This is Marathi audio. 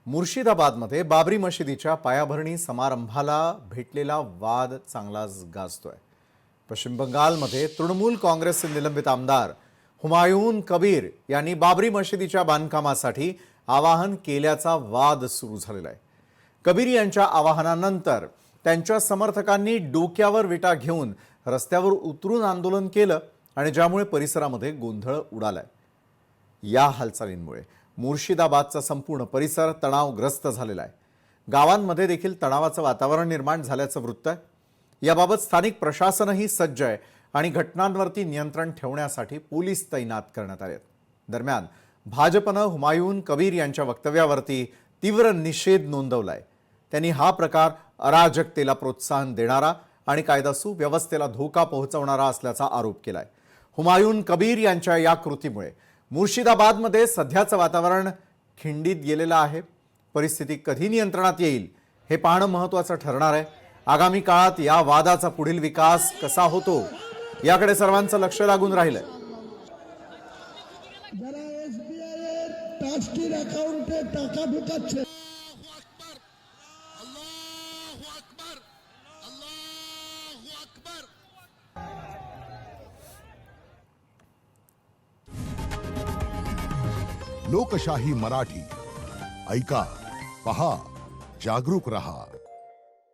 मुर्शिदाबादमध्ये बाबरी मशिदीच्या पायाभरणी समारंभाला भेटलेला वाद चांगलाच गाजतोय। पश्चिम बंगालमध्ये तृणमूल काँग्रेसचे निलंबित आमदार हुमायून कबीर यांनी बाबरी मशिदीच्या बांधकामासाठी आवाहन केल्याचा वाद सुरू झालेला आहे। कबीर यांच्या आवाहनानंतर त्यांच्या समर्थकांनी डोक्यावर विटा घेऊन रस्त्यावर उतरून आंदोलन केलं आणि ज्यामुळे परिसरामध्ये गोंधळ उडालाय। या हालचालींमुळे मुर्शिदाबादचा संपूर्ण परिसर तणावग्रस्त झालेला आहे। गावांमध्ये देखील तणावाचं वातावरण निर्माण झाल्याचं वृत्त आहे। याबाबत स्थानिक प्रशासनही सज्ज आहे आणि घटनांवरती नियंत्रण ठेवण्यासाठी पोलीस तैनात करण्यात आले आहेत। दरम्यान भाजपनं हुमायून कबीर यांच्या वक्तव्यावरती तीव्र निषेध नोंदवलाय। त्यांनी हा प्रकार अराजकतेला प्रोत्साहन देणारा आणि कायदा सुव्यवस्थेला धोका पोहोचवणारा असल्याचा आरोप केलाय। हुमायून कबीर यांच्या या कृतीमुळे मुर्शिदाबादमध्ये सध्याचं वातावरण खिंडीत गेलेलं आहे। परिस्थिती कधी नियंत्रणात येईल हे पाहणं महत्त्वाचं ठरणार आहे। आगामी काळात या वादाचा पुढील विकास कसा होतो याकडे सर्वांचं लक्ष लागून राहिलंय। लोकशाही मराठी ऐका, पहा, जागरूक रहा।